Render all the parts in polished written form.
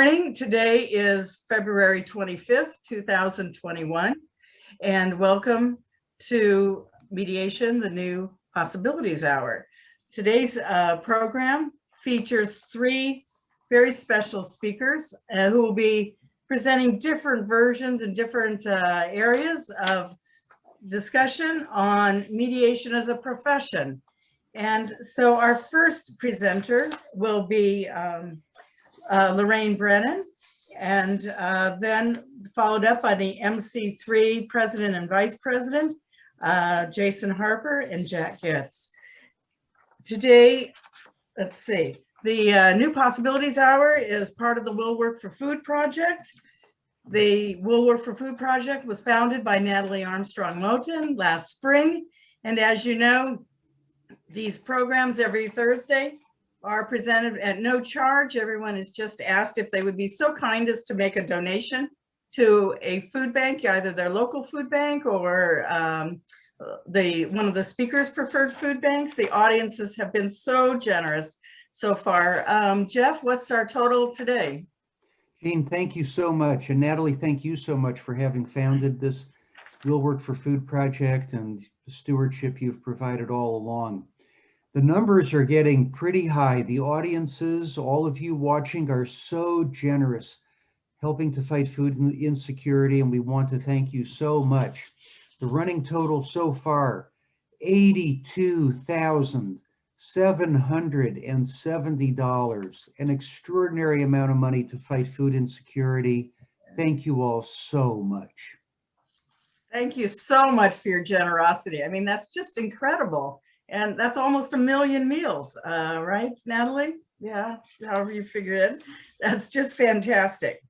morning. Today is February 25th, 2021, and welcome to Mediation, the New Possibilities Hour. Today's program features three very special speakers who will be presenting different versions and different areas of discussion on mediation as a profession. And so our first presenter will be Lorraine Brennan, and then followed up by the MC3 President and Vice President, Jason Harper and Jack Goetz. Today, let's see, the New Possibilities Hour is part of the Will Work for Food Project. The Will Work for Food Project was founded by Natalie Armstrong Moten last spring. And as you know, these programs every Thursday are presented at no charge. Everyone is just asked if they would be so kind as to make a donation to a food bank, either their local food bank or one of the speakers' preferred food banks. The audiences have been so generous so far. Jeff, what's our total today? Jean, thank you so much. And Natalie, thank you so much for having founded this Will Work for Food project and the stewardship you've provided all along. The numbers are getting pretty high. The audiences, all of you watching, are so generous, helping to fight food insecurity, and we want to thank you so much. The running total so far, $82,770, an extraordinary amount of money to fight food insecurity. Thank you all so much. Thank you so much for your generosity. I mean, that's just incredible. And that's almost 1 million meals, right, Natalie? Yeah, however you figure it. That's just fantastic.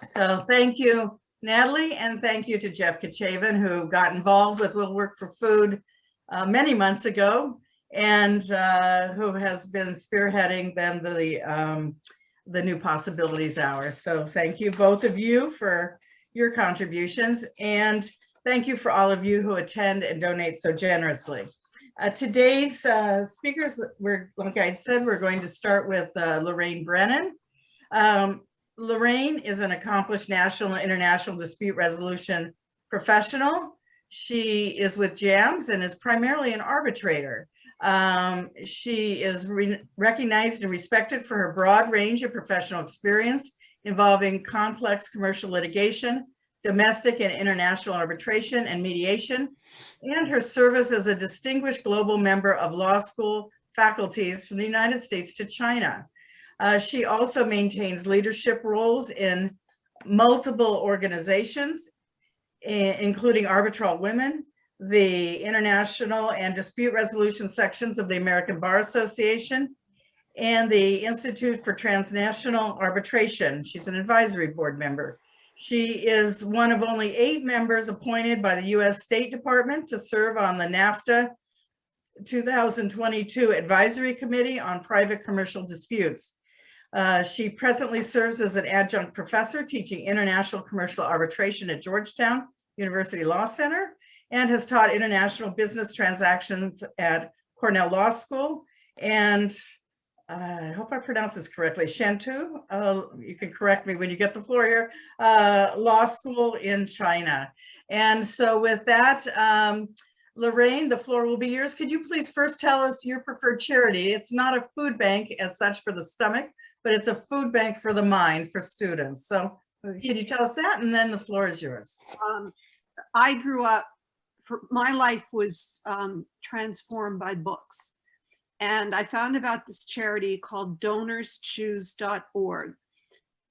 So thank you, Natalie, and thank you to Jeff Kachavan, who got involved with Will Work for Food many months ago, and who has been spearheading then the New Possibilities Hour. So thank you, both of you, for your contributions, and thank you for all of you who attend and donate so generously. Today's speakers, like I said, we're going to start with Lorraine Brennan. Lorraine is an accomplished national and international dispute resolution professional. She is with JAMS and is primarily an arbitrator. She is recognized and respected for her broad range of professional experience involving complex commercial litigation, domestic and international arbitration and mediation, and her service as a distinguished global member of law school faculties from the United States to China. She also maintains leadership roles in multiple organizations, including Arbitral Women, the International and Dispute Resolution sections of the American Bar Association, and the Institute for Transnational Arbitration. She's an advisory board member. She is one of only 8 members appointed by the U.S. State Department to serve on the NAFTA 2022 Advisory Committee on Private Commercial Disputes. She presently serves as an adjunct professor teaching international commercial arbitration at Georgetown University Law Center and has taught international business transactions at Cornell Law School and I hope I pronounce this correctly, Shantou, you can correct me when you get the floor here, law school in China. And so with that, Lorraine, the floor will be yours. Could you please first tell us your preferred charity? It's not a food bank as such for the stomach, but it's a food bank for the mind for students. So can you tell us that? And then the floor is yours. I grew up, my life was transformed by books. And I found about this charity called DonorsChoose.org.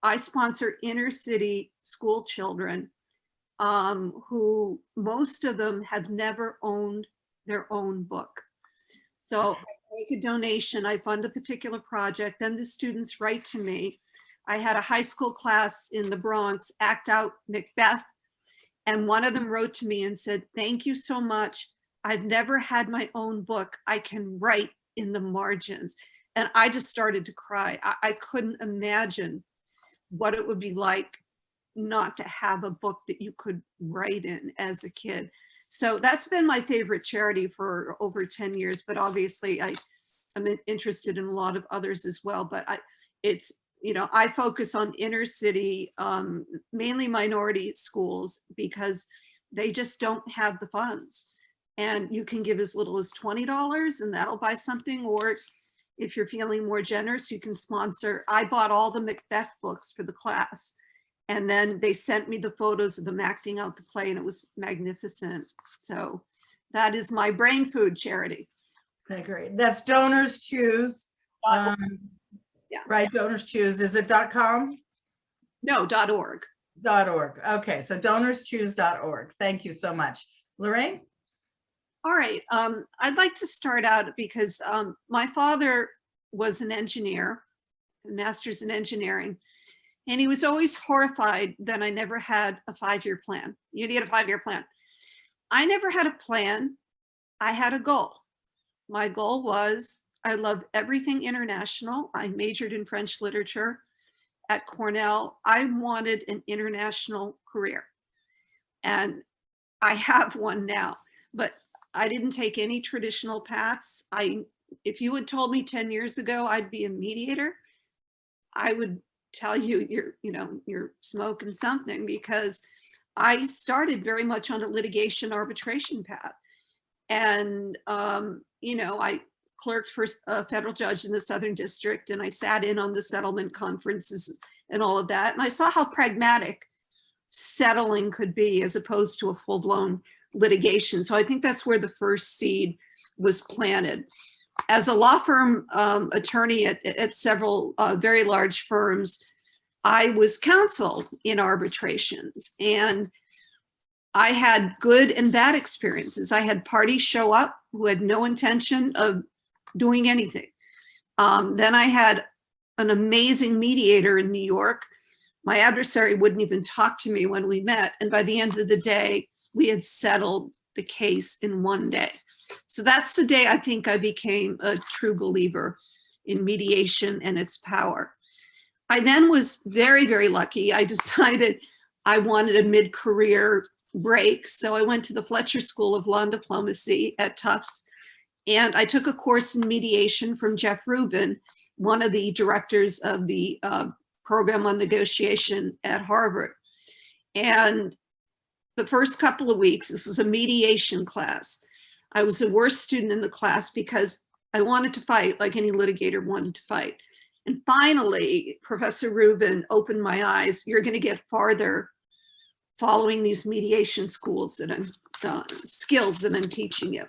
I sponsor inner city school children who most of them have never owned their own book. So I make a donation, I fund a particular project, then the students write to me. I had a high school class in the Bronx act out Macbeth, and one of them wrote to me and said, "Thank you so much. I've never had my own book. I can write in the margins." And I just started to cry. I couldn't imagine what it would be like not to have a book that you could write in as a kid. So that's been my favorite charity for over 10 years, but obviously I'm interested in a lot of others as well. But it's I focus on inner city, mainly minority schools, because they just don't have the funds. And you can give as little as $20 and that'll buy something. Or if you're feeling more generous, you can sponsor. I bought all the Macbeth books for the class. And then they sent me the photos of them acting out the play, and it was magnificent. So that is my brain food charity. Okay, great. That's Donors Choose. Yeah. Right, Donors Choose. Is it .com? No, .org. .org. Okay, so donorschoose.org. Thank you so much. Lorraine? All right. I'd like to start out because my father was an engineer, a master's in engineering, and he was always horrified that I never had a 5-year plan. You need a 5-year plan. I never had a plan. I had a goal. My goal was, I love everything international. I majored in French literature at Cornell. I wanted an international career, and I have one now, but I didn't take any traditional paths. If you had told me 10 years ago I'd be a mediator, I would tell you you're smoking something, because I started very much on a litigation arbitration path. And, I clerked for a federal judge in the Southern District, and I sat in on the settlement conferences and all of that. And I saw how pragmatic settling could be as opposed to a full-blown litigation. So I think that's where the first seed was planted. As a law firm attorney at several very large firms, I was counseled in arbitrations, and I had good and bad experiences. I had parties show up who had no intention of doing anything. Then I had an amazing mediator in New York. My adversary wouldn't even talk to me when we met. And by the end of the day, we had settled the case in one day. So that's the day I think I became a true believer in mediation and its power. I then was very, very lucky. I decided I wanted a mid-career break. So I went to the Fletcher School of Law and Diplomacy at Tufts, and I took a course in mediation from Jeff Rubin, one of the directors of the program on negotiation at Harvard. And the first couple of weeks, this was a mediation class. I was the worst student in the class because I wanted to fight like any litigator wanted to fight. And finally, Professor Rubin opened my eyes. You're going to get farther following these mediation schools that skills that I'm teaching you.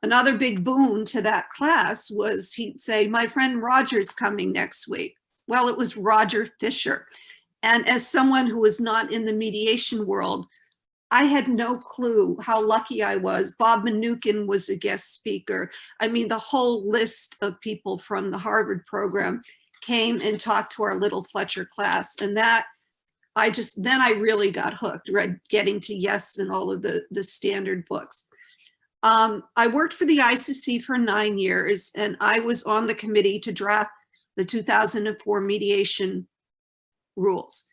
Another big boon to that class was he'd say, my friend Roger's coming next week. Well, it was Roger Fisher. And as someone who was not in the mediation world, I had no clue how lucky I was. Bob Manukin was a guest speaker. I mean, the whole list of people from the Harvard program came and talked to our little Fletcher class. And that then I really got hooked, read Getting to Yes and all of the standard books. I worked for the ICC for 9 years, and I was on the committee to draft the 2004 mediation rules.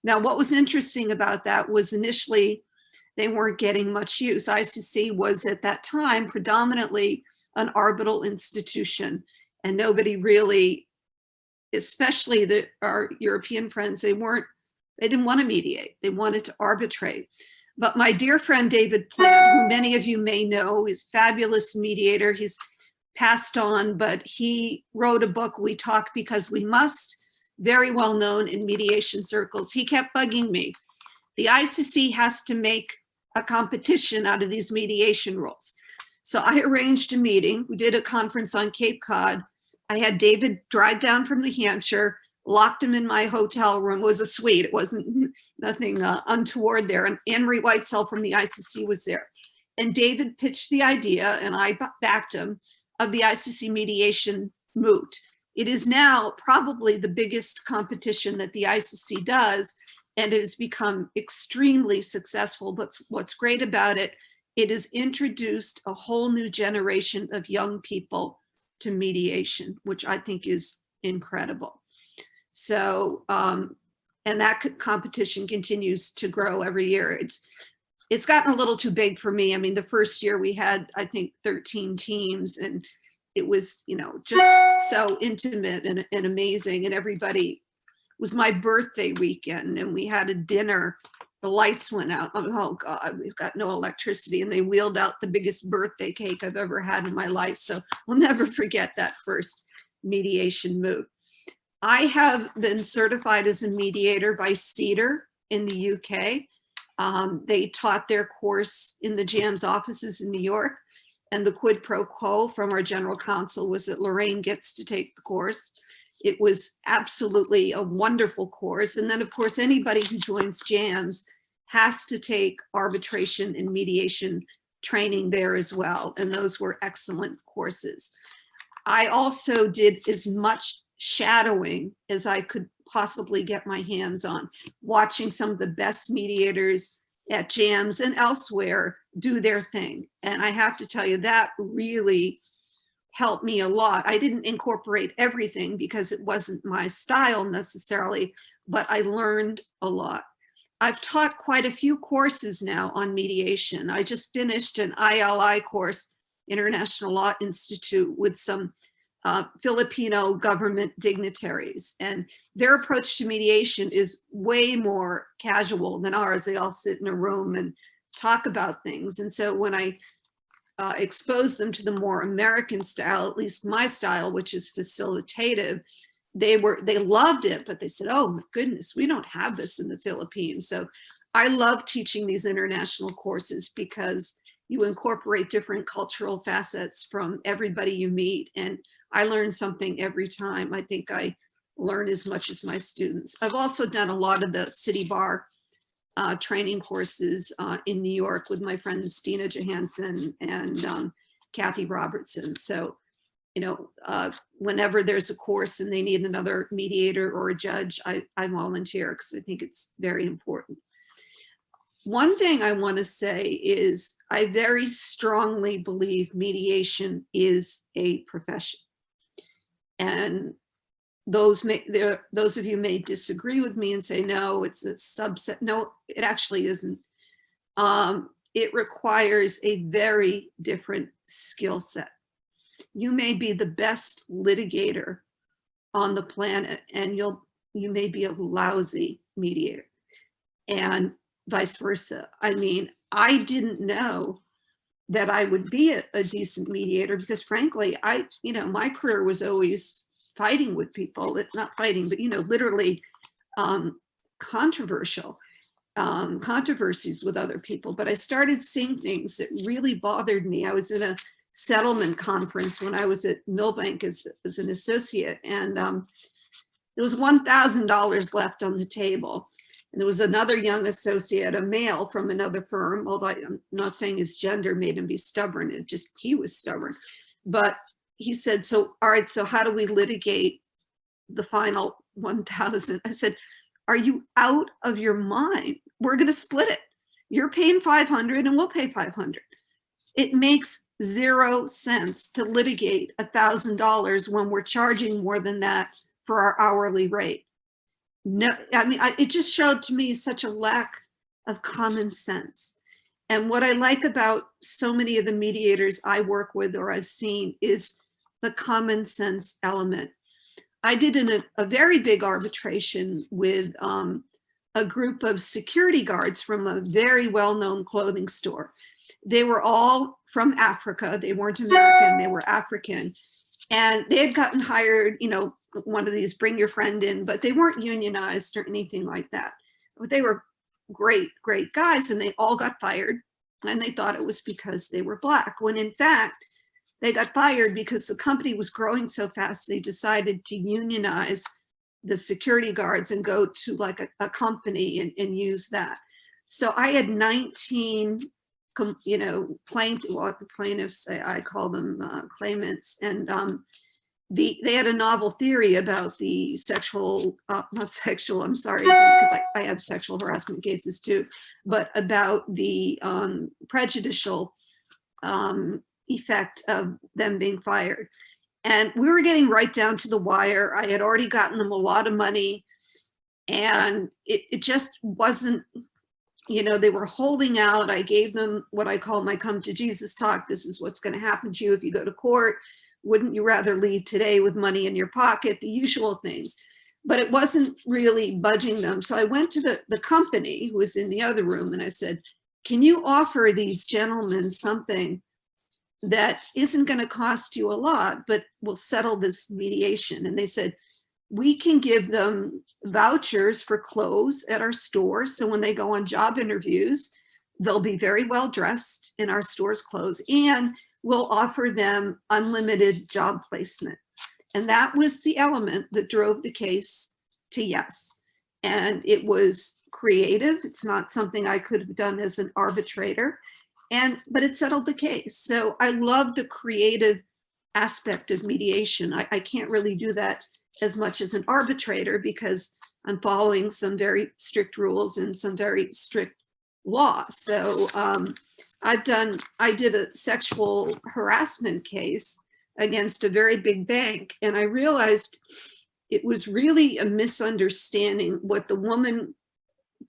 Now, what was interesting about that was initially they weren't getting much use. ICC was at that time predominantly an arbitral institution, and nobody really, especially our European friends, they didn't want to mediate. They wanted to arbitrate. But my dear friend David Plant, who many of you may know, is a fabulous mediator. He's passed on, but he wrote a book, We Talk Because We Must, very well known in mediation circles. He kept bugging me. The ICC has to make a competition out of these mediation rules. So I arranged a meeting. We did a conference on Cape Cod. I had David drive down from New Hampshire, locked him in my hotel room. It was a suite. It wasn't nothing untoward there. And Anne-Marie Whitesell from the ICC was there. And David pitched the idea, and I backed him, of the ICC mediation moot. It is now probably the biggest competition that the ICC does, and it has become extremely successful. But what's great about it, it has introduced a whole new generation of young people to mediation, which I think is incredible. So, and that competition continues to grow every year. It's gotten a little too big for me. I mean, the first year we had, I think, 13 teams, and it was, just so intimate and amazing, and everybody was my birthday weekend, and we had a dinner. The lights went out. Oh God, we've got no electricity. And they wheeled out the biggest birthday cake I've ever had in my life. So I'll never forget that first mediation moot. I have been certified as a mediator by CEDAR in the UK. They taught their course in the JAMS offices in New York, and the quid pro quo from our general counsel was that Lorraine gets to take the course. It was absolutely a wonderful course. And then of course, anybody who joins JAMS has to take arbitration and mediation training there as well. And those were excellent courses. I also did as much shadowing as I could possibly get my hands on, watching some of the best mediators at JAMS and elsewhere do their thing. And I have to tell you, that really helped me a lot. I didn't incorporate everything because it wasn't my style necessarily, but I learned a lot. I've taught quite a few courses now on mediation. I just finished an ILI course, International Law Institute, with some Filipino government dignitaries, and their approach to mediation is way more casual than ours. They all sit in a room and talk about things. And so when I expose them to the more American style, at least my style, which is facilitative, they loved it, but they said, oh my goodness, we don't have this in the Philippines. So I love teaching these international courses because you incorporate different cultural facets from everybody you meet. And I learn something every time. I think I learn as much as my students. I've also done a lot of the city bar training courses in New York with my friends Dina Johansson and Kathy Robertson. So, you know, whenever there's a course and they need another mediator or a judge, I volunteer because I think it's very important. One thing I want to say is I very strongly believe mediation is a profession. And those of you may disagree with me and say, no, it's a subset. No, it actually isn't. It requires a very different skill set. You may be the best litigator on the planet, and you may be a lousy mediator, and vice versa. I mean, I didn't know that I would be a decent mediator because frankly, my career was always fighting with people, not fighting, but, literally controversial controversies with other people. But I started seeing things that really bothered me. I was in a settlement conference when I was at Milbank as an associate, and there was $1,000 left on the table. And there was another young associate, a male from another firm, although I'm not saying his gender made him be stubborn, he was stubborn. But he said, so, all right, so how do we litigate the final 1,000? I said, are you out of your mind? We're gonna split it. You're paying 500 and we'll pay 500. It makes zero sense to litigate $1,000 when we're charging more than that for our hourly rate. No, I mean, it just showed to me such a lack of common sense. And what I like about so many of the mediators I work with or I've seen is the common sense element. I did a very big arbitration with a group of security guards from a very well-known clothing store. They were all from Africa. They weren't American, they were African. And they had gotten hired, one of these bring your friend in, but they weren't unionized or anything like that. But they were great, great guys, and they all got fired. And they thought it was because they were Black, when in fact, they got fired because the company was growing so fast, they decided to unionize the security guards and go to like a company and use that. So I had 19, plaintiffs, I call them claimants, and they had a novel theory about the not sexual, I'm sorry, because I have sexual harassment cases too, but about the prejudicial effect of them being fired. And we were getting right down to the wire. I had already gotten them a lot of money, and it just wasn't, they were holding out. I gave them what I call my come to Jesus talk. This is what's going to happen to you if you go to court. Wouldn't you rather leave today with money in your pocket? The usual things. but it wasn't really budging them. So I went to the company who was in the other room and I said, can you offer these gentlemen something that isn't going to cost you a lot, but will settle this mediation? And they said, we can give them vouchers for clothes at our stores. So when they go on job interviews, they'll be very well dressed in our store's clothes, and we'll offer them unlimited job placement. And that was the element that drove the case to yes. And it was creative. It's not something I could have done as an arbitrator, but it settled the case. So I love the creative aspect of mediation. I can't really do that as much as an arbitrator because I'm following some very strict rules and some very strict law. So I did a sexual harassment case against a very big bank, and I realized it was really a misunderstanding what the woman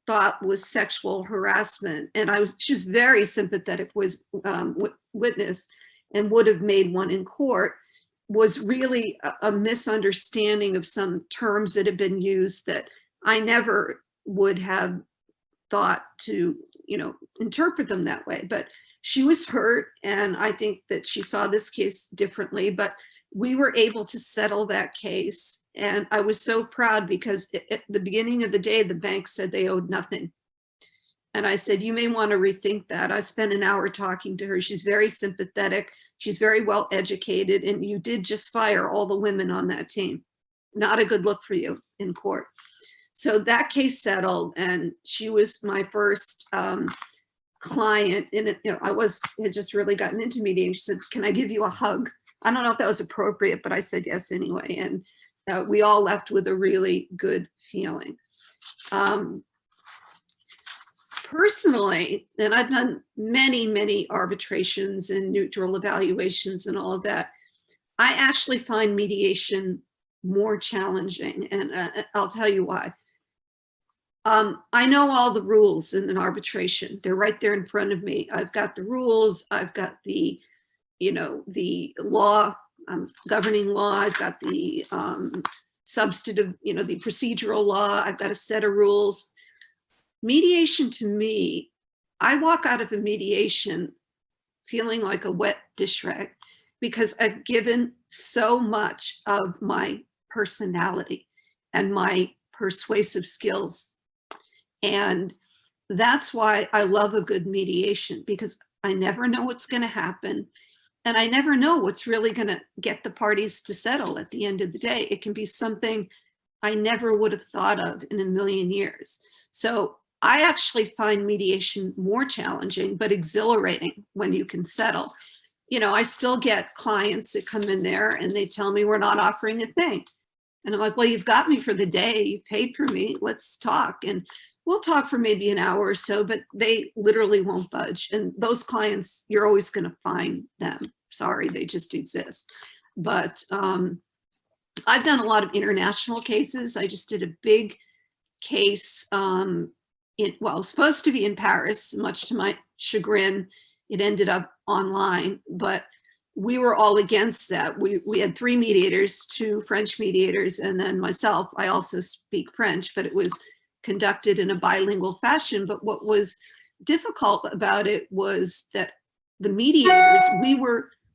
thought was sexual harassment. And she was very sympathetic witness and would have made one in court, was really a misunderstanding of some terms that have been used that I never would have thought to, interpret them that way. But she was hurt, and I think that she saw this case differently, but we were able to settle that case. And I was so proud because at the beginning of the day, the bank said they owed nothing. And I said, you may want to rethink that. I spent an hour talking to her. She's very sympathetic. She's very well educated. And you did just fire all the women on that team. Not a good look for you in court. So that case settled, and she was my first client. And had just really gotten into mediation. She said, can I give you a hug? I don't know if that was appropriate, but I said yes anyway. And we all left with a really good feeling. Personally, and I've done many, many arbitrations and neutral evaluations and all of that, I actually find mediation more challenging, and I'll tell you why. I know all the rules in an arbitration. They're right there in front of me. I've got the rules. I've got the law, governing law. I've got the substantive, the procedural law. I've got a set of rules. Mediation, to me, I walk out of a mediation feeling like a wet dish rag because I've given so much of my personality and my persuasive skills. And that's why I love a good mediation, because I never know what's going to happen. And I never know what's really going to get the parties to settle at the end of the day. It can be something I never would have thought of in a million years. So I actually find mediation more challenging, but exhilarating when you can settle. I still get clients that come in there and they tell me we're not offering a thing. And I'm like, well, you've got me for the day. You paid for me. Let's talk. And we'll talk for maybe an hour or so, but they literally won't budge. And those clients, you're always going to find them. Sorry, they just exist. But I've done a lot of international cases. I just did a big case. It was supposed to be in Paris, much to my chagrin. It ended up online, but we were all against that. We had 3 mediators, 2 French mediators, and then myself. I also speak French, but it was conducted in a bilingual fashion. But what was difficult about it was that the mediators,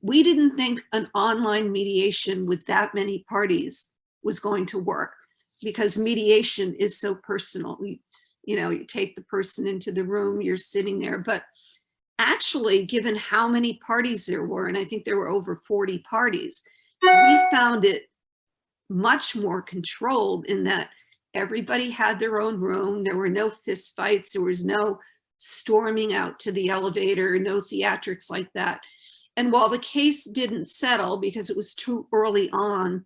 we didn't think an online mediation with that many parties was going to work, because mediation is so personal. You take the person into the room, you're sitting there, but actually, given how many parties there were, and I think there were over 40 parties, we found it much more controlled in that everybody had their own room. There were no fist fights. There was no storming out to the elevator, no theatrics like that. And while the case didn't settle because it was too early on,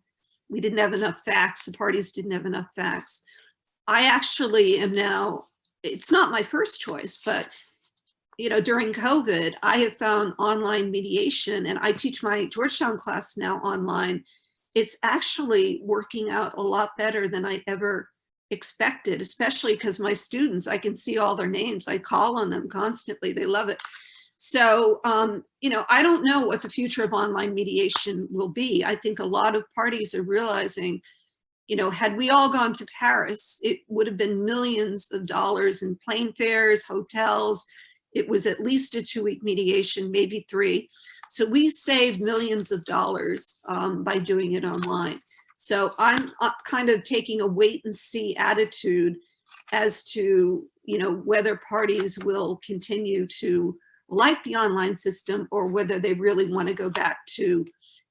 we didn't have enough facts, the parties didn't have enough facts. I actually am now, it's not my first choice, but during COVID, I have found online mediation, and I teach my Georgetown class now online. It's actually working out a lot better than I ever expected, especially because my students, I can see all their names. I call on them constantly. They love it. So, I don't know what the future of online mediation will be. I think a lot of parties are realizing You know, had we all gone to Paris, it would have been millions of dollars in plane fares, hotels. It was at least a 2-week mediation, maybe 3. So we saved millions of dollars by doing it online. So I'm kind of taking a wait and see attitude as to, you know, whether parties will continue to like the online system or whether they really want to go back to,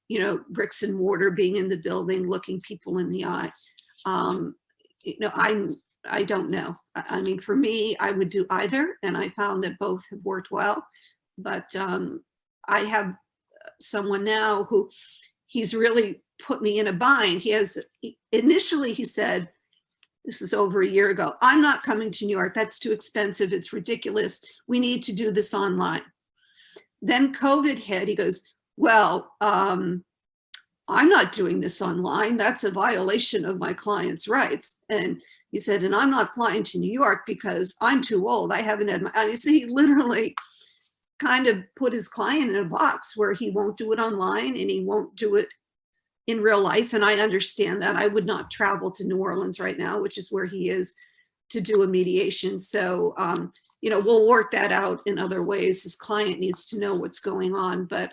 you know, bricks and mortar, being in the building, looking people in the eye. You know, I don't know. I mean, for me, I would do either, and I found that both have worked well. But I have someone now who he's really put me in a bind. Initially he said, this is over a year ago, I'm not coming to New York. That's too expensive. It's ridiculous. We need to do this online. Then COVID hit. He goes, well, I'm not doing this online. That's a violation of my client's rights. And he said, and I'm not flying to New York because I'm too old. I haven't had my, I mean, so he literally kind of put his client in a box where he won't do it online and he won't do it in real life. And I understand that. I would not travel to New Orleans right now, which is where he is, to do a mediation. So, you know, we'll work that out in other ways. His client needs to know what's going on. But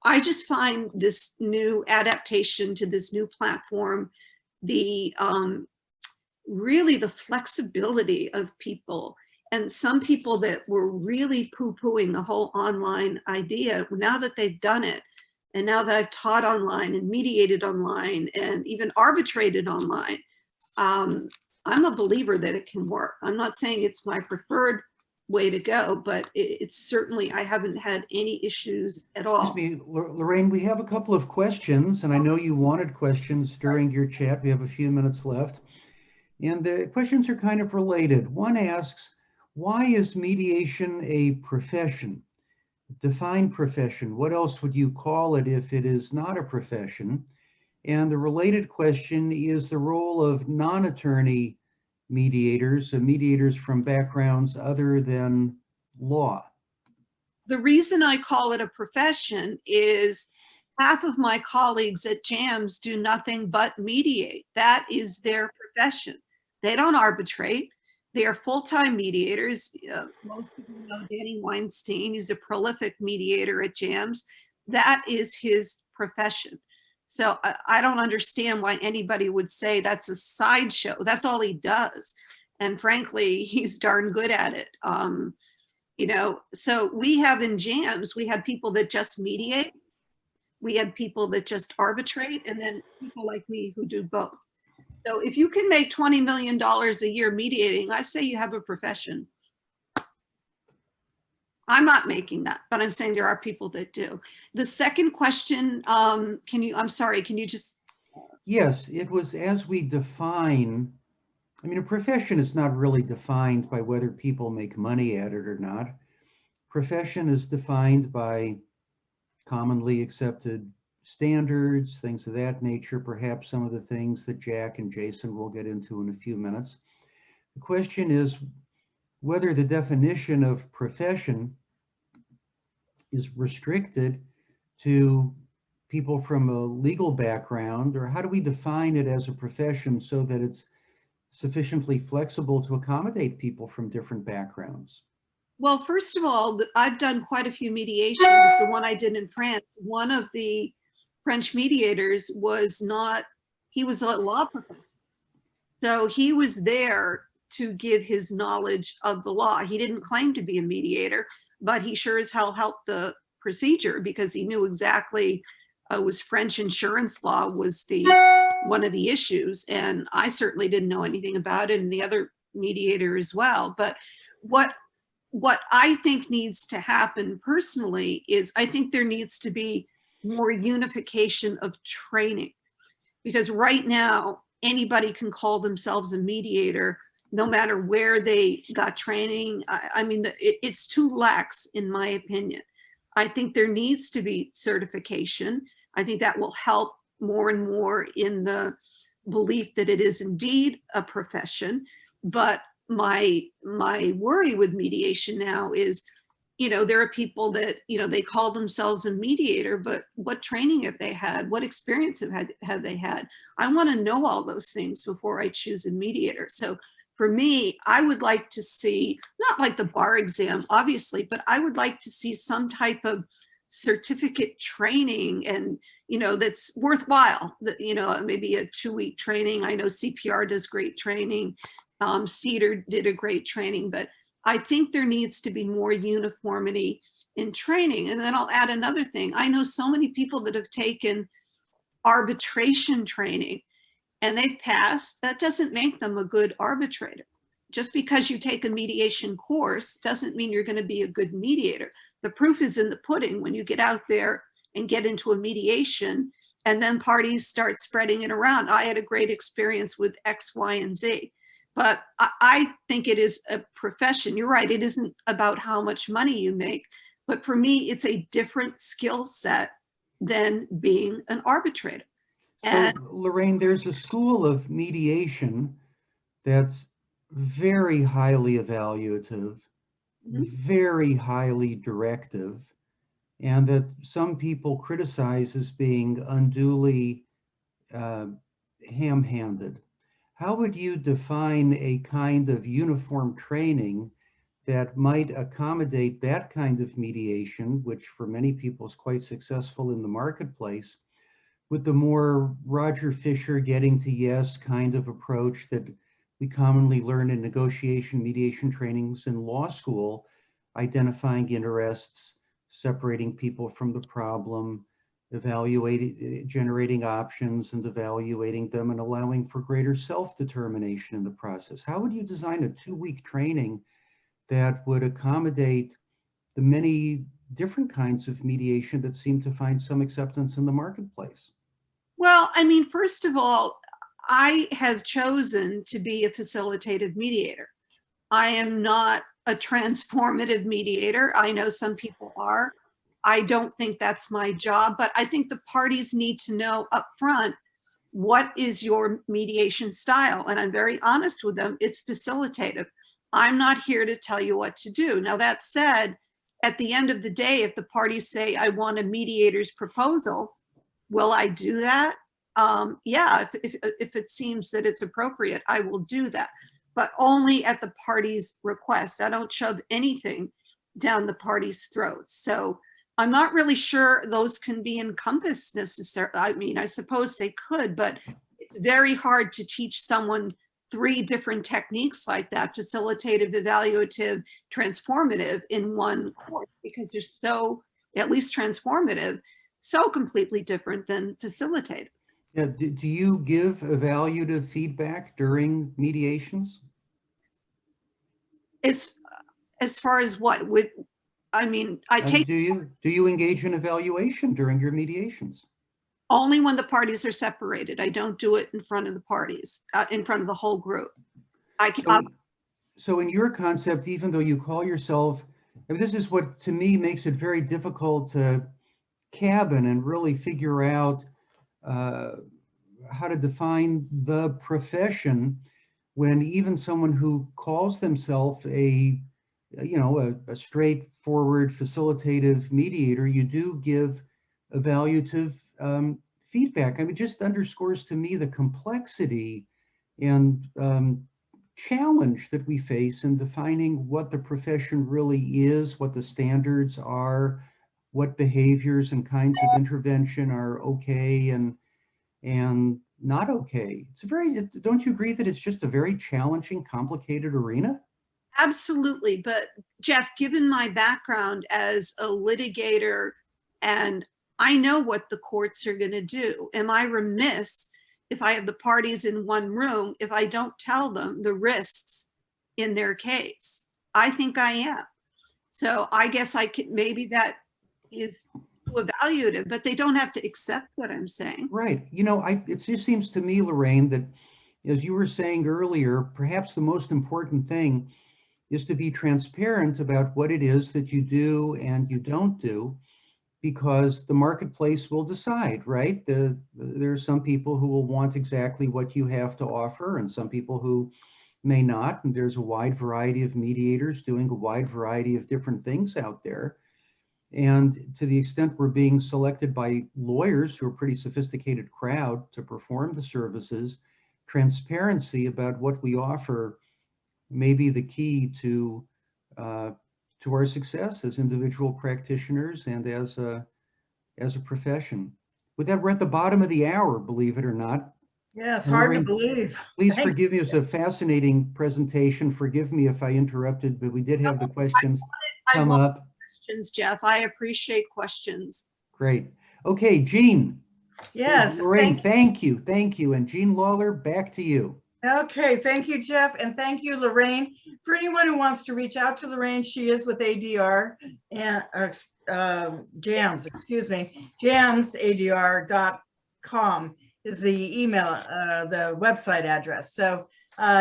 I just find this new adaptation to this new platform, the really the flexibility of people, and some people that were really poo-pooing the whole online idea, now that they've done it, and now that I've taught online and mediated online and even arbitrated online, I'm a believer that it can work. I'm not saying it's my preferred way to go, but it's certainly, I haven't had any issues at all. Excuse me, Lorraine, we have a couple of questions, and I know you wanted questions during your chat. We have a few minutes left. And the questions are kind of related. One asks, why is mediation a profession? Define profession. What else would you call it if it is not a profession? And the related question is the role of non-attorney mediators, mediators from backgrounds other than law. The reason I call it a profession is half of my colleagues at JAMS do nothing but mediate. That is their profession. They don't arbitrate. They are full-time mediators. Most of you know Danny Weinstein. He's a prolific mediator at JAMS. That is his profession. So I don't understand why anybody would say that's a sideshow. That's all he does. And frankly, he's darn good at it. You know, so we have in JAMS, we have people that just mediate. We have people that just arbitrate, and then people like me who do both. So if you can make $20 million a year mediating, I say you have a profession. I'm not making that, but I'm saying there are people that do. The second question, I'm sorry, can you just? Yes, it was as we define, I mean, a profession is not really defined by whether people make money at it or not. Profession is defined by commonly accepted standards, things of that nature, perhaps some of the things that Jack and Jason will get into in a few minutes. The question is whether the definition of profession is restricted to people from a legal background, or how do we define it as a profession so that it's sufficiently flexible to accommodate people from different backgrounds? Well, first of all, I've done quite a few mediations. The one I did in France, one of the French mediators was not, he was a law professor. So he was there to give his knowledge of the law. He didn't claim to be a mediator, but he sure as hell helped the procedure because he knew exactly was French insurance law was one of the issues. And I certainly didn't know anything about it, and the other mediator as well. But what I think needs to happen personally is I think there needs to be more unification of training, because right now anybody can call themselves a mediator no matter where they got training. I mean, it's too lax in my opinion. I think there needs to be certification. I think that will help more and more in the belief that it is indeed a profession. But my worry with mediation now is there are people that, they call themselves a mediator, but what training have they had? What experience have they had? I want to know all those things before I choose a mediator. So for me, I would like to see, not like the bar exam, obviously, but I would like to see some type of certificate training and, that's worthwhile, maybe a 2-week training. I know CPR does great training. CEDAR did a great training, but I think there needs to be more uniformity in training. And then I'll add another thing. I know so many people that have taken arbitration training and they've passed. That doesn't make them a good arbitrator. Just because you take a mediation course doesn't mean you're going to be a good mediator. The proof is in the pudding when you get out there and get into a mediation and then parties start spreading it around. I had a great experience with X, Y, and Z. But I think it is a profession. You're right. It isn't about how much money you make. But for me, it's a different skill set than being an arbitrator. And so, Lorraine, there's a school of mediation that's very highly evaluative, very highly directive, and that some people criticize as being unduly ham-handed. How would you define a kind of uniform training that might accommodate that kind of mediation, which for many people is quite successful in the marketplace, with the more Roger Fisher getting to yes kind of approach that we commonly learn in negotiation mediation trainings in law school, identifying interests, separating people from the problem, evaluating, generating options and evaluating them and allowing for greater self-determination in the process? How would you design a 2-week training that would accommodate the many different kinds of mediation that seem to find some acceptance in the marketplace? Well, I mean, first of all, I have chosen to be a facilitative mediator. I am not a transformative mediator. I know some people are. I don't think that's my job, but I think the parties need to know up front, what is your mediation style? And I'm very honest with them, it's facilitative. I'm not here to tell you what to do. Now, that said, at the end of the day, if the parties say, I want a mediator's proposal, will I do that? Yeah, if it seems that it's appropriate, I will do that, but only at the party's request. I don't shove anything down the party's throats. So I'm not really sure those can be encompassed necessarily. I mean, I suppose they could, but it's very hard to teach someone 3 different techniques like that, facilitative, evaluative, transformative, in one course, because they're so, at least transformative, so completely different than facilitative. Yeah, do you give evaluative feedback during mediations? As far as what? With, I mean, I take. Do you engage in evaluation during your mediations? Only when the parties are separated. I don't do it in front of the parties, in front of the whole group. I can. So in your concept, even though you call yourself, I mean, this is what to me makes it very difficult to cabin and really figure out how to define the profession, when even someone who calls themselves a straightforward facilitative mediator, you do give evaluative feedback. I mean, it just underscores to me the complexity and challenge that we face in defining what the profession really is, what the standards are, what behaviors and kinds of intervention are okay and not okay. It's a very, don't you agree that it's just a very challenging, complicated arena? Absolutely. But Jeff, given my background as a litigator, and I know what the courts are going to do, am I remiss if I have the parties in one room if I don't tell them the risks in their case? I think I am. So I guess I could, maybe that is too evaluative, but they don't have to accept what I'm saying. Right. You know, it just seems to me, Lorraine, that as you were saying earlier, perhaps the most important thing is to be transparent about what it is that you do and you don't do, because the marketplace will decide, right? There are some people who will want exactly what you have to offer, and some people who may not, and there's a wide variety of mediators doing a wide variety of different things out there. And to the extent we're being selected by lawyers who are a pretty sophisticated crowd to perform the services, transparency about what we offer may be the key to our success as individual practitioners and as a profession. With that, we're at the bottom of the hour, believe it or not. Yeah, it's hard to Lorraine, believe. please Thank forgive me. It was a fascinating presentation. Forgive me if I interrupted, but we did have the questions I come love up. questions, Jeff. I appreciate questions. Great. Okay, Jean. Yes, Lorraine, thank you. Thank you. And Jean Lawler, back to you. okay, thank you, Jeff, and thank you, Lorraine. For anyone who wants to reach out to Lorraine, she is with ADR and JAMS, excuse me, jamsadr.com is the email, the website address. So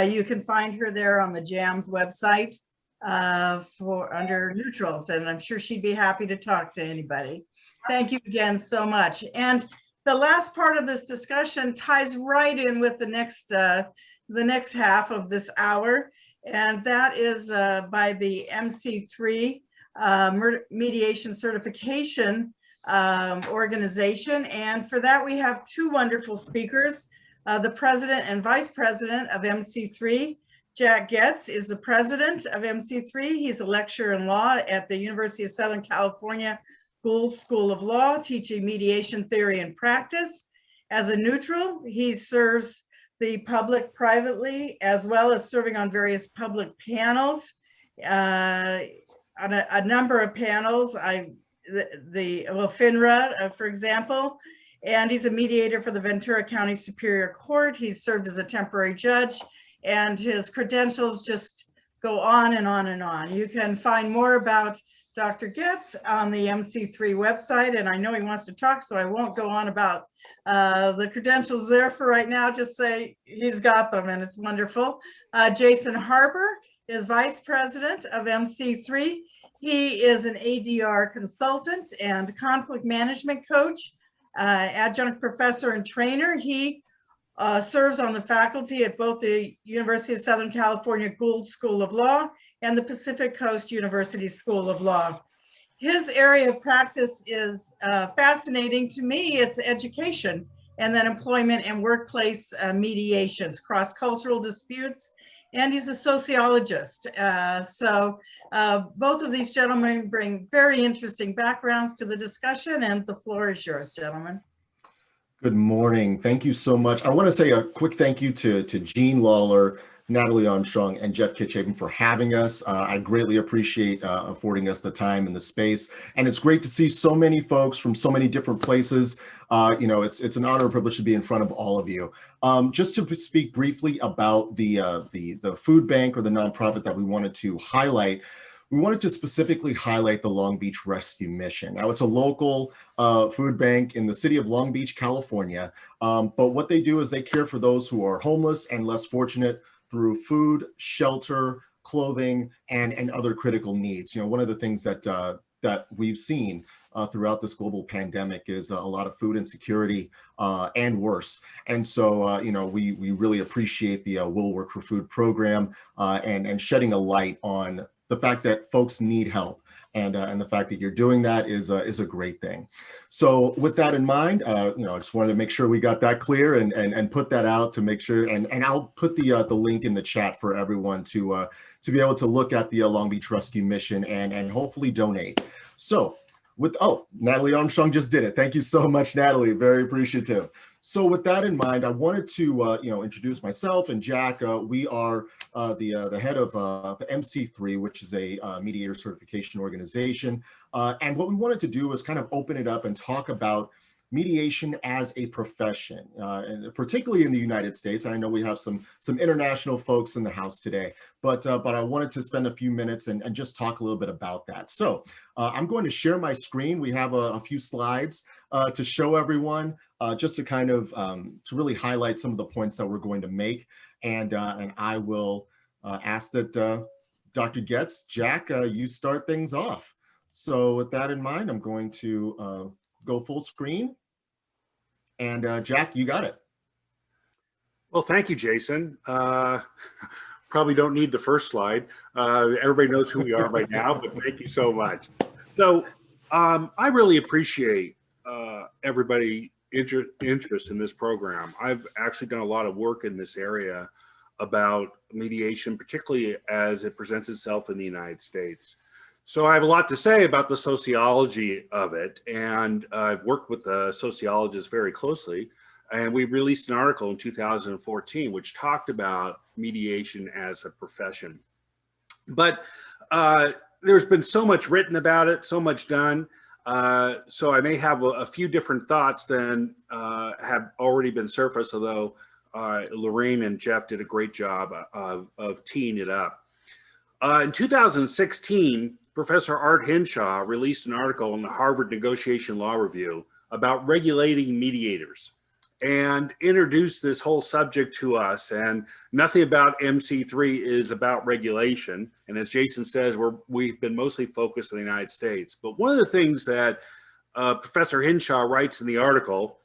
you can find her there on the JAMS website for under neutrals, and I'm sure she'd be happy to talk to anybody. Thank you again so much. And the last part of this discussion ties right in with the next half of this hour, and that is by the MC3 mediation certification organization. And for that, we have two wonderful speakers. The president and vice president of MC3, Jack Goetz, is the president of MC3. He's a lecturer in law at the University of Southern California Gould School of Law, teaching mediation theory and practice. As a neutral, he serves the public privately, as well as serving on various public panels, on a number of panels. FINRA, for example, and he's a mediator for the Ventura County Superior Court. He's served as a temporary judge, and his credentials just go on and on and on. You can find more about Dr. Goetz on the MC3 website, and I know he wants to talk, so I won't go on about the credentials there for right now. Just say he's got them, and it's wonderful. Jason Harper is vice president of MC3. He is an ADR consultant and conflict management coach, adjunct professor and trainer. He serves on the faculty at both the University of Southern California Gould School of Law and the Pacific Coast University School of Law. His area of practice is fascinating to me. It's education, and then employment and workplace mediations, cross-cultural disputes, and he's a sociologist. So both of these gentlemen bring very interesting backgrounds to the discussion, and the floor is yours, gentlemen. Good morning. Thank you so much. I want to say a quick thank you to Jean Lawler, Natalie Armstrong, and Jeff Kitchaven for having us. I greatly appreciate affording us the time and the space. And it's great to see so many folks from so many different places. It's an honor and privilege to be in front of all of you. Just to speak briefly about the food bank, or the nonprofit that we wanted to highlight. We wanted to specifically highlight the Long Beach Rescue Mission. Now, it's a local food bank in the city of Long Beach, California. But what they do is they care for those who are homeless and less fortunate through food, shelter, clothing, and other critical needs. One of the things that we've seen throughout this global pandemic is a lot of food insecurity and worse. And so, we really appreciate the We'll Work for Food program and shedding a light on the fact that folks need help, and the fact that you're doing that is a great thing. So with that in mind, I just wanted to make sure we got that clear and put that out to make sure, and I'll put the link in the chat for everyone to be able to look at the Long Beach Rescue Mission and hopefully donate. So Natalie Armstrong just did it. Thank you so much, Natalie. Very appreciative. So with that in mind, I wanted to introduce myself and Jack. We are the head of MC3, which is a mediator certification organization. And what we wanted to do is kind of open it up and talk about mediation as a profession, and particularly in the United States. And I know we have some international folks in the house today, but I wanted to spend a few minutes and just talk a little bit about that. So I'm going to share my screen. We have a few slides to show everyone, just to kind of to really highlight some of the points that we're going to make. And I will ask that Dr. Goetz, Jack, you start things off. So with that in mind, I'm going to go full screen. And Jack, you got it. Well, thank you, Jason. probably don't need the first slide. Everybody knows who we are by now, but thank you so much. So I really appreciate everybody interest in this program. I've actually done a lot of work in this area about mediation, particularly as it presents itself in the United States. So I have a lot to say about the sociology of it, and I've worked with the sociologists very closely, and we released an article in 2014 which talked about mediation as a profession. But there's been so much written about it, so much done, so I may have a few different thoughts than have already been surfaced, although Lorraine and Jeff did a great job of teeing it up. In 2016, Professor Art Hinshaw released an article in the Harvard Negotiation Law Review about regulating mediators and introduced this whole subject to us. And nothing about MC3 is about regulation. And as Jason says, we've been mostly focused on the United States. But one of the things that Professor Hinshaw writes in the article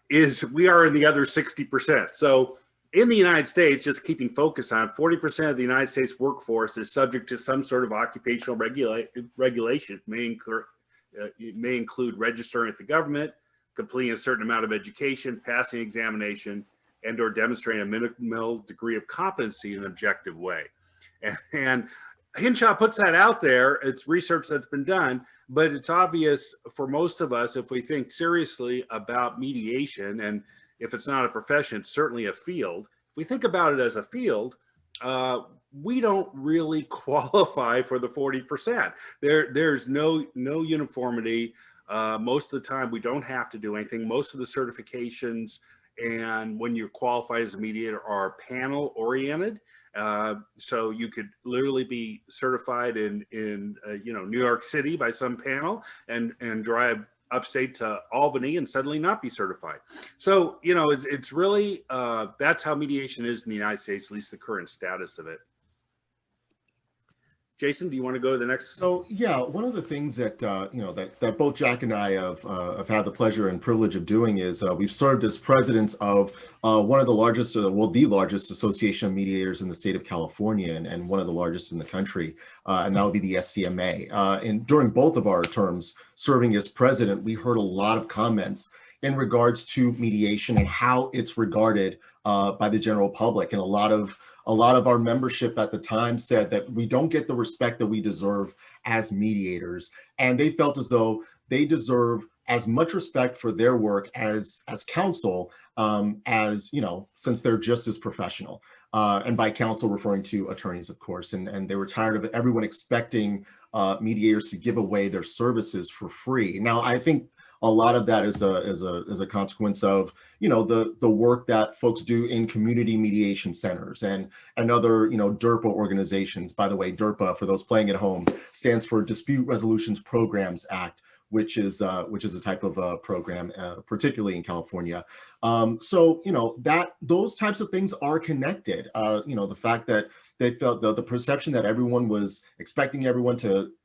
is we are in the other 60%. So in the United States, just keeping focus on 40% of the United States workforce is subject to some sort of occupational regulation. It may include registering at the government, completing a certain amount of education, passing an examination, and or demonstrating a minimal degree of competency in an objective way. And Hinshaw puts that out there. It's research that's been done, but it's obvious for most of us, if we think seriously about mediation, and if it's not a profession, it's certainly a field. If we think about it as a field, we don't really qualify for the 40%. There's no uniformity. Most of the time, we don't have to do anything. Most of the certifications and when you're qualified as a mediator are panel oriented. So you could literally be certified in New York City by some panel and drive upstate to Albany and suddenly not be certified. So, it's really, that's how mediation is in the United States, at least the current status of it. Jason, do you want to go to the next? So yeah, one of the things that that both Jack and I have had the pleasure and privilege of doing is we've served as presidents of one of the largest, the largest association of mediators in the state of California, and one of the largest in the country, and that would be the SCMA. And during both of our terms serving as president, we heard a lot of comments in regards to mediation and how it's regarded by the general public, and a lot of our membership at the time said that we don't get the respect that we deserve as mediators. And they felt as though they deserve as much respect for their work as counsel, as, since they're just as professional. And by counsel, referring to attorneys, of course. And they were tired of everyone expecting mediators to give away their services for free. Now, I think a lot of that is a consequence of the work that folks do in community mediation centers and other DERPA organizations. By the way, DERPA, for those playing at home, stands for Dispute Resolutions Programs Act, which is a type of program, particularly in California. So those types of things are connected. The fact that they felt the perception that everyone was expecting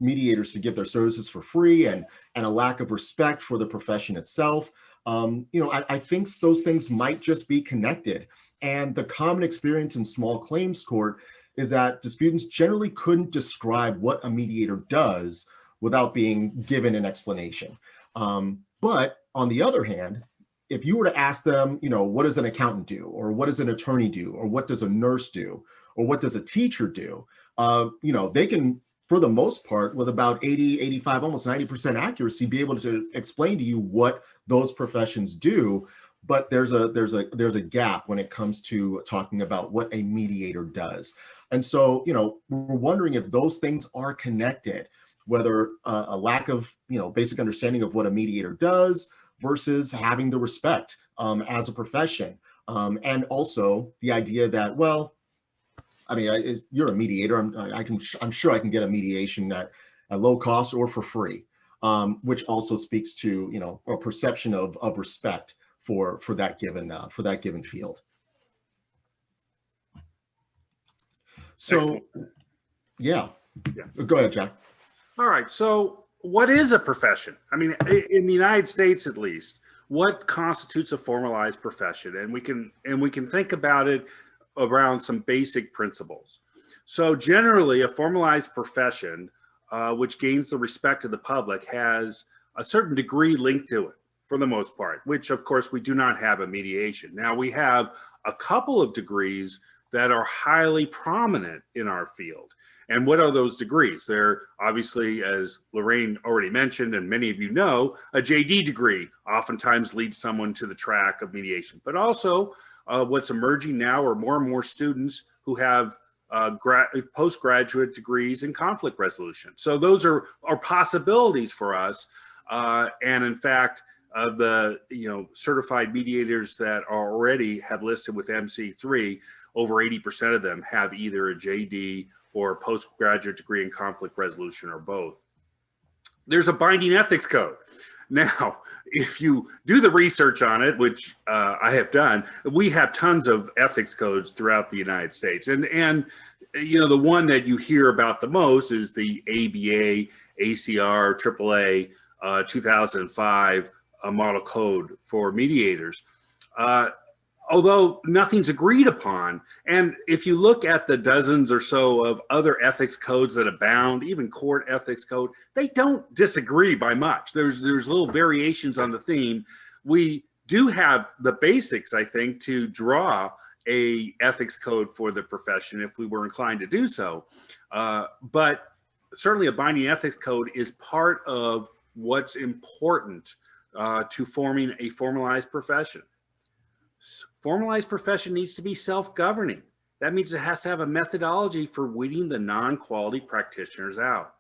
mediators to give their services for free, and a lack of respect for the profession itself. I think those things might just be connected. And the common experience in small claims court is that disputants generally couldn't describe what a mediator does without being given an explanation. But on the other hand, if you were to ask them, what does an accountant do? Or what does an attorney do? Or what does a nurse do? Or what does a teacher do? They can, for the most part, with about 80, 85, almost 90% accuracy, be able to explain to you what those professions do. But there's a gap when it comes to talking about what a mediator does. And so, we're wondering if those things are connected, whether a lack of, basic understanding of what a mediator does versus having the respect as a profession. And also the idea that, you're a mediator. I'm sure I can get a mediation at low cost or for free, which also speaks to a perception of respect for that given field. So, Excellent. yeah, go ahead, Jack. All right. So, what is a profession? In the United States, at least, what constitutes a formalized profession? And we can think about it around some basic principles. So generally, a formalized profession, which gains the respect of the public, has a certain degree linked to it, for the most part, which of course we do not have in mediation. Now we have a couple of degrees that are highly prominent in our field. And what are those degrees? They're obviously, as Lorraine already mentioned, and many of you know, a JD degree oftentimes leads someone to the track of mediation. But also what's emerging now are more and more students who have postgraduate degrees in conflict resolution. So those are possibilities for us. And in fact, of the certified mediators that already have listed with MC3, over 80% of them have either a JD or a postgraduate degree in conflict resolution, or both. There's a binding ethics code. Now, if you do the research on it, which I have done, we have tons of ethics codes throughout the United States. And the one that you hear about the most is the ABA, ACR, AAA 2005 model code for mediators. Although nothing's agreed upon. And if you look at the dozens or so of other ethics codes that abound, even court ethics code, they don't disagree by much. There's little variations on the theme. We do have the basics, I think, to draw a ethics code for the profession if we were inclined to do so. But certainly a binding ethics code is part of what's important to forming a formalized profession. Formalized profession needs to be self-governing. That means it has to have a methodology for weeding the non-quality practitioners out.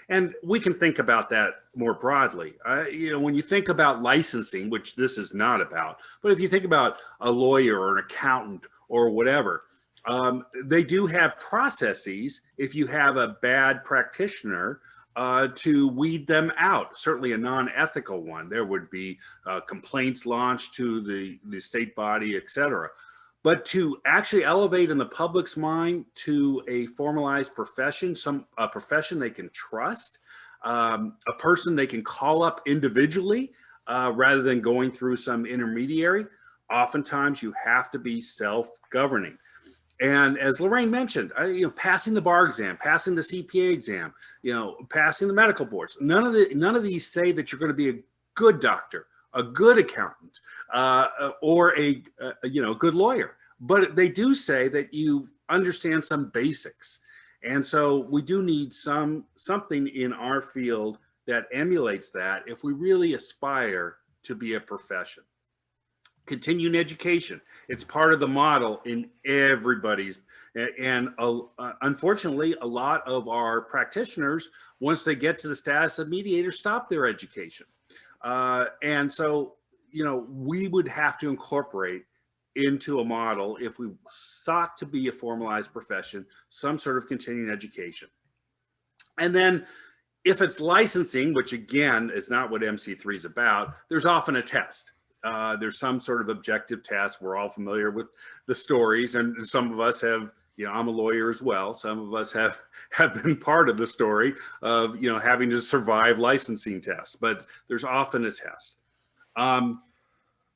And we can think about that more broadly. When you think about licensing, which this is not about, but if you think about a lawyer or an accountant or whatever, they do have processes if you have a bad practitioner to weed them out. Certainly a non-ethical one. There would be complaints launched to the state body, etc. But to actually elevate in the public's mind to a formalized profession, a profession they can trust, a person they can call up individually rather than going through some intermediary, oftentimes you have to be self-governing. And as Lorraine mentioned, passing the bar exam, passing the CPA exam, passing the medical boards, none of these say that you're going to be a good doctor, a good accountant, or a good lawyer. But they do say that you understand some basics. And so we do need something in our field that emulates that if we really aspire to be a profession. Continuing education, it's part of the model in everybody's, and unfortunately, a lot of our practitioners, once they get to the status of mediator, stop their education. And so, we would have to incorporate into a model, if we sought to be a formalized profession, some sort of continuing education. And then if it's licensing, which again is not what MC3 is about, there's often a test. There's some sort of objective test. We're all familiar with the stories, and some of us have, I'm a lawyer as well. Some of us have been part of the story of, having to survive licensing tests, but there's often a test.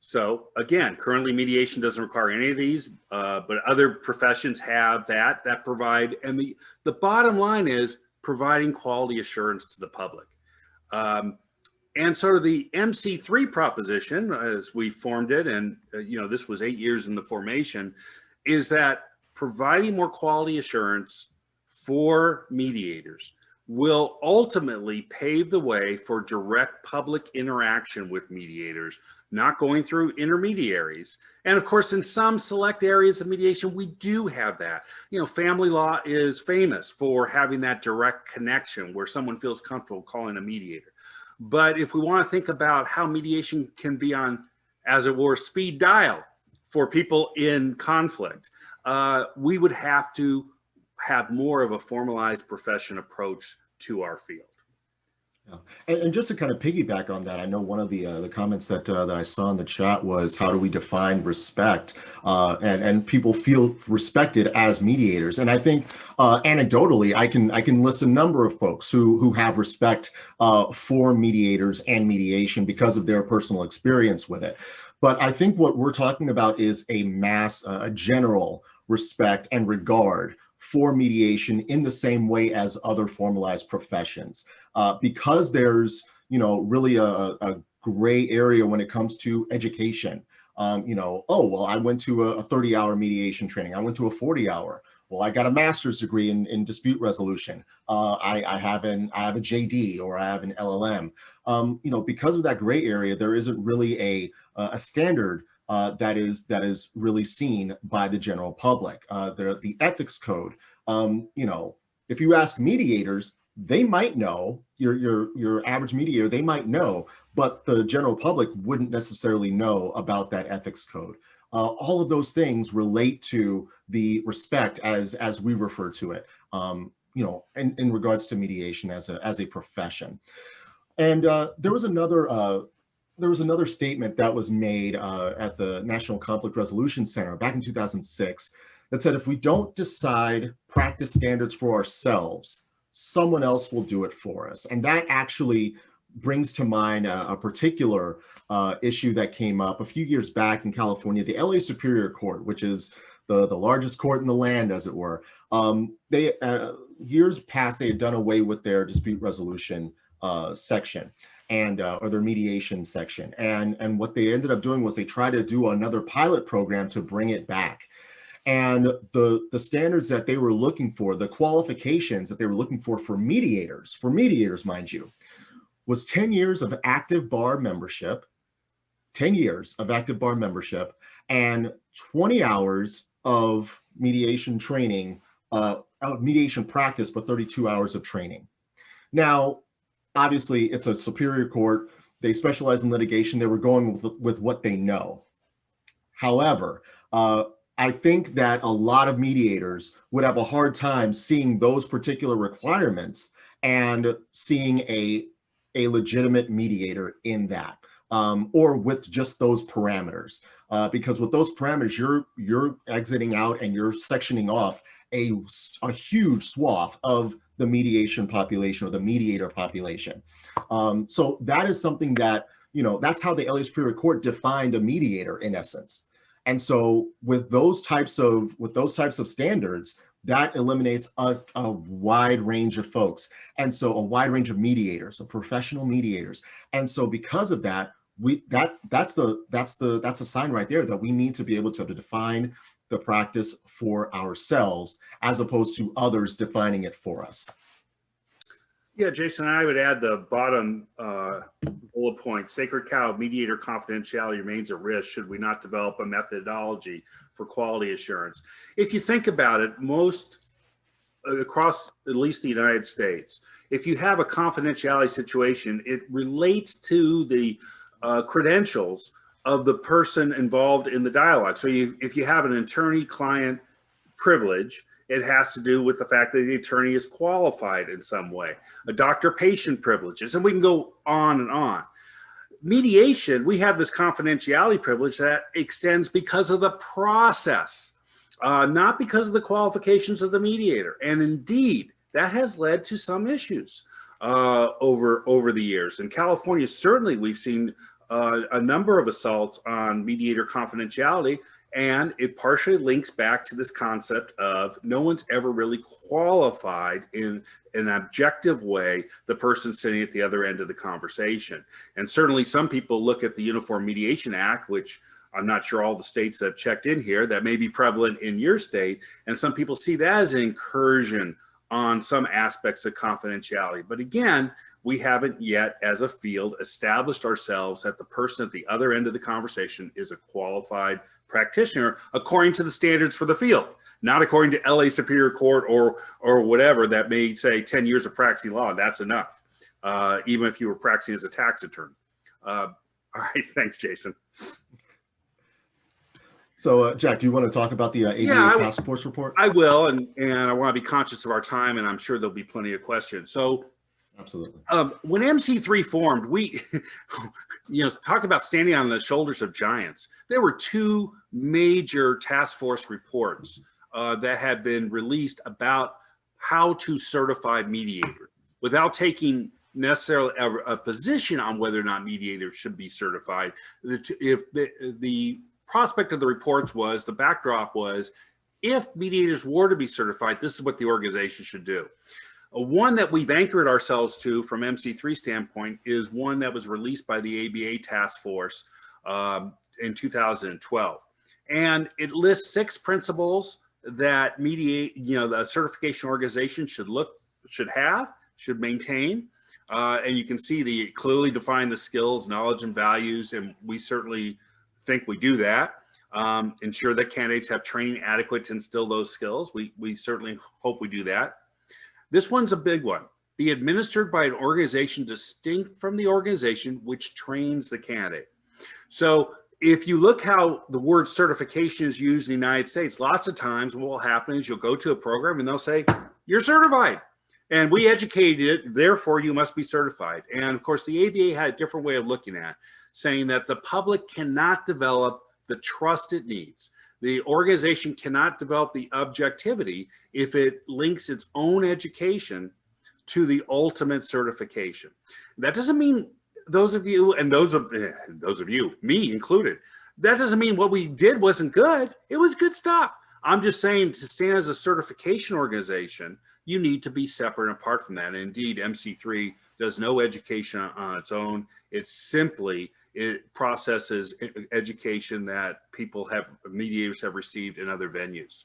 So again, currently mediation doesn't require any of these, but other professions have that provide, and the bottom line is providing quality assurance to the public. And sort of the MC3 proposition, as we formed it, and this was 8 years in the formation, is that providing more quality assurance for mediators will ultimately pave the way for direct public interaction with mediators, not going through intermediaries. And of course, in some select areas of mediation, we do have that. Family law is famous for having that direct connection where someone feels comfortable calling a mediator. But if we want to think about how mediation can be on, as it were, speed dial for people in conflict, we would have to have more of a formalized profession approach to our field. Yeah. And just to kind of piggyback on that, I know one of the comments that I saw in the chat was, how do we define respect? And people feel respected as mediators. And I think anecdotally, I can list a number of folks who have respect for mediators and mediation because of their personal experience with it. But I think what we're talking about is a general respect, and regard for mediation in the same way as other formalized professions. Because there's, really a gray area when it comes to education. Oh, well, I went to a 30-hour mediation training. I went to a 40-hour. Well, I got a master's degree in dispute resolution. I have a JD, or I have an LLM. Because of that gray area, there isn't really a standard that is really seen by the general public. The ethics code. If you ask mediators, they might know, your average mediator, they might know, but the general public wouldn't necessarily know about that ethics code. All of those things relate to the respect, as we refer to it, in regards to mediation as a profession. And there was another statement that was made at the National Conflict Resolution Center back in 2006 that said, if we don't decide practice standards for ourselves, someone else will do it for us. And that actually brings to mind a particular issue that came up a few years back in California. The LA Superior Court, which is the largest court in the land, as it were, they years past, they had done away with their dispute resolution section and or their mediation section. And what they ended up doing was they tried to do another pilot program to bring it back. And the standards that they were looking for, the qualifications that they were looking for mediators, mind you, was 10 years of active bar membership, 10 years of active bar membership, and 20 hours of mediation training, mediation practice, but 32 hours of training. Now, obviously, it's a superior court. They specialize in litigation. They were going with what they know. However, I think that a lot of mediators would have a hard time seeing those particular requirements and seeing a legitimate mediator in that, or with just those parameters. Because with those parameters, you're exiting out and you're sectioning off a huge swath of the mediation population or the mediator population. So that is something that, that's how the LA Superior Court defined a mediator in essence. And so with those types of standards, that eliminates a wide range of folks. And so a wide range of mediators, so professional mediators. And so because of that, that's a sign right there that we need to be able to define the practice for ourselves as opposed to others defining it for us. Yeah, Jason, I would add the bottom bullet point: sacred cow, mediator confidentiality remains at risk should we not develop a methodology for quality assurance. If you think about it, most across at least the United States, if you have a confidentiality situation, it relates to the credentials of the person involved in the dialogue. So if you have an attorney-client privilege, it has to do with the fact that the attorney is qualified in some way. A doctor-patient privileges, and we can go on and on. Mediation, we have this confidentiality privilege that extends because of the process, not because of the qualifications of the mediator. And indeed, that has led to some issues over the years. In California, certainly we've seen a number of assaults on mediator confidentiality, and it partially links back to this concept of no one's ever really qualified in an objective way the person sitting at the other end of the conversation. And certainly some people look at the Uniform Mediation Act, which I'm not sure all the states that have checked in here, that may be prevalent in your state, and some people see that as an incursion on some aspects of confidentiality. But again, we haven't yet, as a field, established ourselves that the person at the other end of the conversation is a qualified practitioner according to the standards for the field, not according to LA Superior Court or whatever that may say 10 years of practicing law, that's enough, even if you were practicing as a tax attorney. All right, thanks, Jason. So, Jack, do you want to talk about the ABA task force report? I will, and I want to be conscious of our time, and I'm sure there'll be plenty of questions. So, absolutely. When MC3 formed, we, talk about standing on the shoulders of giants. There were two major task force reports that had been released about how to certify mediators without taking necessarily a position on whether or not mediators should be certified. If the prospect of the reports was, the backdrop was, if mediators were to be certified, this is what the organization should do. One that we've anchored ourselves to from MC3 standpoint is one that was released by the ABA task force in 2012. And it lists 6 principles that the certification organization should maintain. And you can see they clearly define the skills, knowledge, and values, and we certainly think we do that. Ensure that candidates have training adequate to instill those skills. We certainly hope we do that. This one's a big one. Be administered by an organization distinct from the organization which trains the candidate. So if you look how the word certification is used in the United States, lots of times what will happen is you'll go to a program and they'll say, you're certified. And we educated it, therefore you must be certified. And of course, the ABA had a different way of looking at it, saying that the public cannot develop the trust it needs. The organization cannot develop the objectivity if it links its own education to the ultimate certification. That doesn't mean those of you, and those of you, me included, that doesn't mean what we did wasn't good. It was good stuff. I'm just saying, to stand as a certification organization, you need to be separate and apart from that. And indeed, MC3 does no education on its own. It's simply, it processes education that mediators have received in other venues.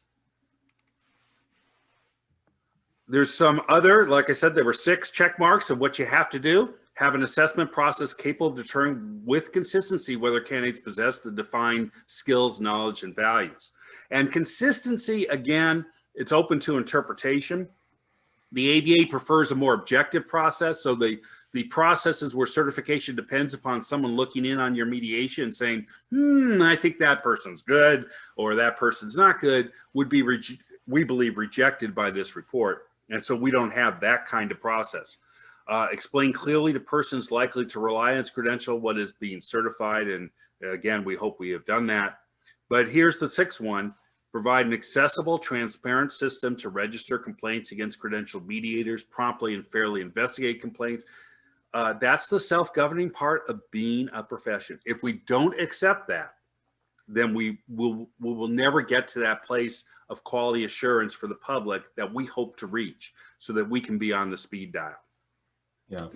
There's some other, like I said, there were 6 check marks of what you have to do. Have an assessment process capable of determining with consistency whether candidates possess the defined skills, knowledge, and values. And consistency, again, it's open to interpretation. The ABA prefers a more objective process. So the processes where certification depends upon someone looking in on your mediation and saying, I think that person's good or that person's not good, would be, we believe, rejected by this report. And so we don't have that kind of process. Explain clearly to persons likely to rely on its credential what is being certified. And again, we hope we have done that. But here's the 6th one. Provide an accessible, transparent system to register complaints against credentialed mediators, promptly and fairly investigate complaints. That's the self-governing part of being a profession. If we don't accept that, then we will never get to that place of quality assurance for the public that we hope to reach so that we can be on the speed dial. Yeah.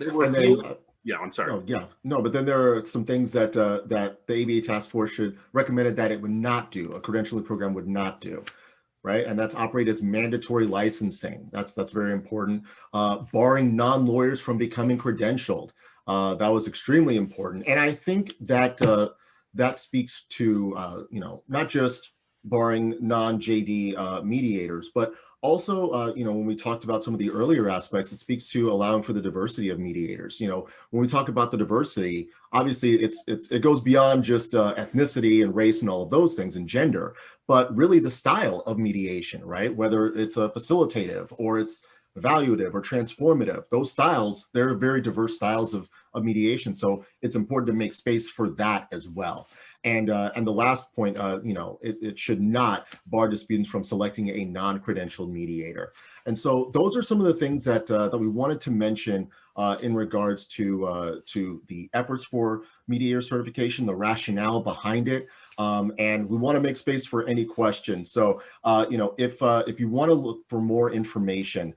Yeah, I'm sorry. Oh, yeah, no, but then there are some things that that the ABA task force should recommended that it would not do, a credentialing program would not do, right? And that's operate as mandatory licensing. That's very important. Barring non-lawyers from becoming credentialed. That was extremely important. And I think that that speaks to, not just barring non-JD mediators, but also, when we talked about some of the earlier aspects, it speaks to allowing for the diversity of mediators. When we talk about the diversity, obviously it goes beyond just ethnicity and race and all of those things and gender, but really the style of mediation, right? Whether it's a facilitative or it's evaluative or transformative, those styles, they're very diverse styles of mediation. So it's important to make space for that as well. And the last point, it should not bar disputants from selecting a non-credentialed mediator. And so those are some of the things that that we wanted to mention in regards to the efforts for mediator certification, the rationale behind it, and we want to make space for any questions. So if you want to look for more information,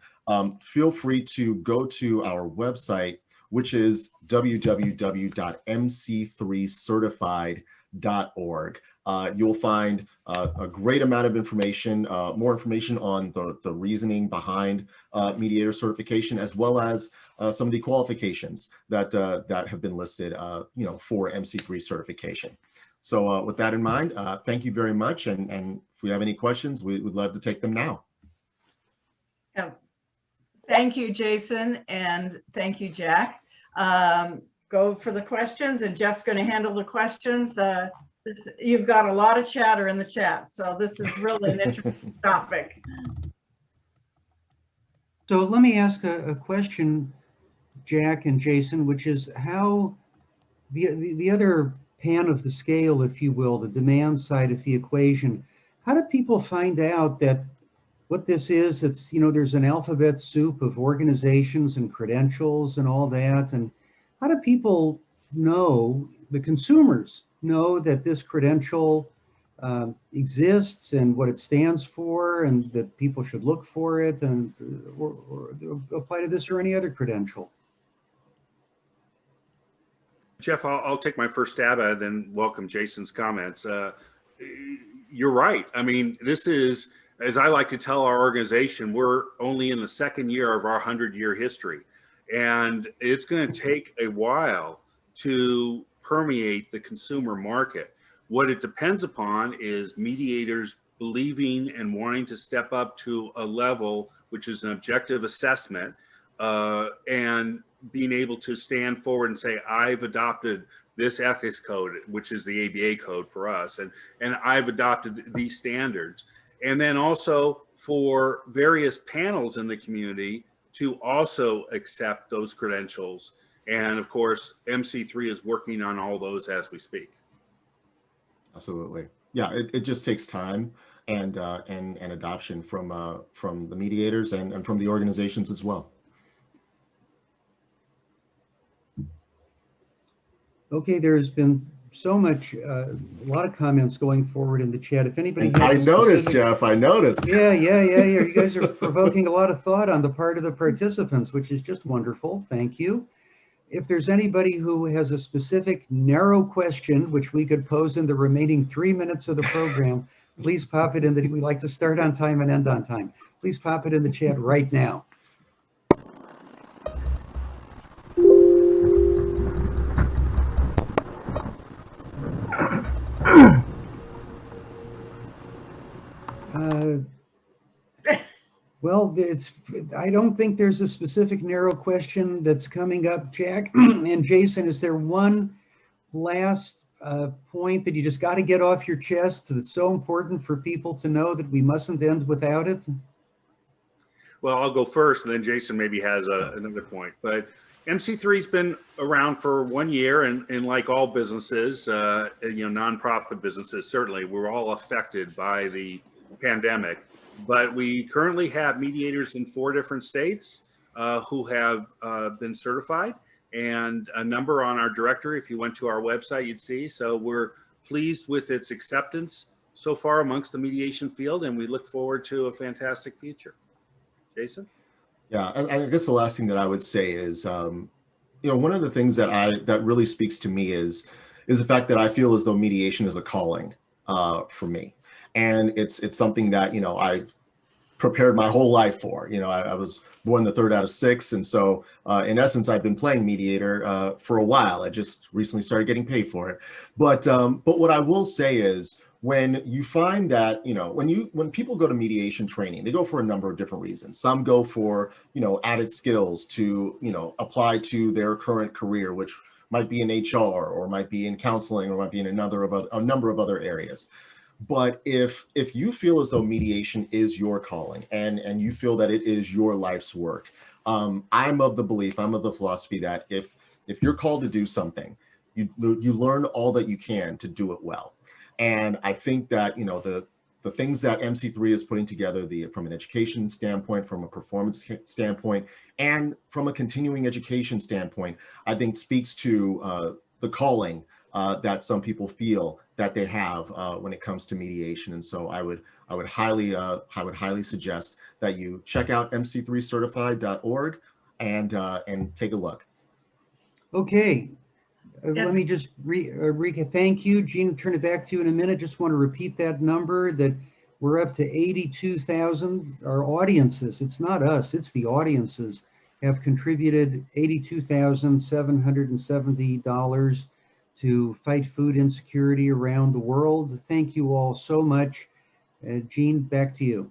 feel free to go to our website, which is www.mc3certified.org. You'll find a great amount of information, more information on the reasoning behind mediator certification, as well as some of the qualifications that that have been listed, for MC3 certification. So with that in mind, thank you very much. And if we have any questions, we would love to take them now. Yeah. Thank you, Jason, and thank you, Jack. Go for the questions, and Jeff's going to handle the questions. You've got a lot of chatter in the chat, so this is really an interesting topic. So let me ask a question, Jack and Jason, which is how the other pan of the scale, if you will, the demand side of the equation, how do people find out that what this is? It's, there's an alphabet soup of organizations and credentials and all that. And how do people know, the consumers know, that this credential exists and what it stands for, and that people should look for it, and or apply to this or any other credential. Jeff, I'll take my first stab at it, then welcome Jason's comments. You're right. I mean, this is, as I like to tell our organization, we're only in the second year of our 100-year history. And it's going to take a while to permeate the consumer market. What it depends upon is mediators believing and wanting to step up to a level which is an objective assessment, and being able to stand forward and say, I've adopted this ethics code, which is the ABA code for us, and I've adopted these standards. And then also for various panels in the community to also accept those credentials. And of course, MC3 is working on all those as we speak. Absolutely. Yeah, it just takes time and adoption from the mediators and from the organizations as well. Okay, there's been so much, a lot of comments going forward in the chat. If anybody has I a noticed, specific- Jeff, I noticed. Yeah. You guys are provoking a lot of thought on the part of the participants, which is just wonderful. Thank you. If there's anybody who has a specific narrow question, which we could pose in the remaining 3 minutes of the program, please pop it in. We like to start on time and end on time. Please pop it in the chat right now. Well, I don't think there's a specific narrow question that's coming up, Jack. And Jason, is there one last point that you just got to get off your chest that's so important for people to know that we mustn't end without it? Well, I'll go first, and then Jason maybe has another point. But MC3's been around for 1 year, and like all businesses, nonprofit businesses, certainly, we're all affected by the pandemic. But we currently have mediators in 4 different states who have been certified, and a number on our directory. If you went to our website, you'd see. So we're pleased with its acceptance so far amongst the mediation field, and we look forward to a fantastic future. Jason? Yeah, I guess the last thing that I would say is, one of the things that really speaks to me is the fact that I feel as though mediation is a calling for me. And it's something that, I've prepared my whole life for. I was born the 3rd out of 6. And so in essence, I've been playing mediator for a while. I just recently started getting paid for it. But what I will say is, when you find that, when people go to mediation training, they go for a number of different reasons. Some go for, added skills to, apply to their current career, which might be in HR or might be in counseling or might be in a number of other areas. But if you feel as though mediation is your calling and you feel that it is your life's work, I'm of the philosophy that if you're called to do something, you learn all that you can to do it well. And I think that, the things that MC3 is putting together, from an education standpoint, from a performance standpoint, and from a continuing education standpoint, I think speaks to the calling that some people feel that they have when it comes to mediation. And so I would highly suggest that you check out mc3certified.org and take a look. Okay. Yes. Let me just thank you. Gene, turn it back to you in a minute. Just want to repeat that number, that we're up to 82,000. Our audiences, it's not us, it's the audiences, have contributed $82,770 to fight food insecurity around the world. Thank you all so much. Gene, back to you.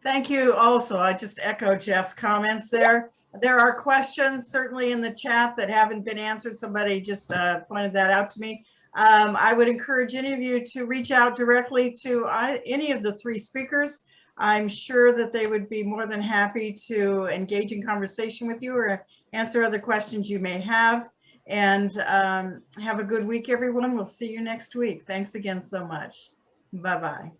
Thank you also. I just echo Jeff's comments there. There are questions certainly in the chat that haven't been answered. Somebody just pointed that out to me. I would encourage any of you to reach out directly to any of the 3 speakers. I'm sure that they would be more than happy to engage in conversation with you or answer other questions you may have. And have a good week, everyone. We'll see you next week. Thanks again so much. Bye-bye.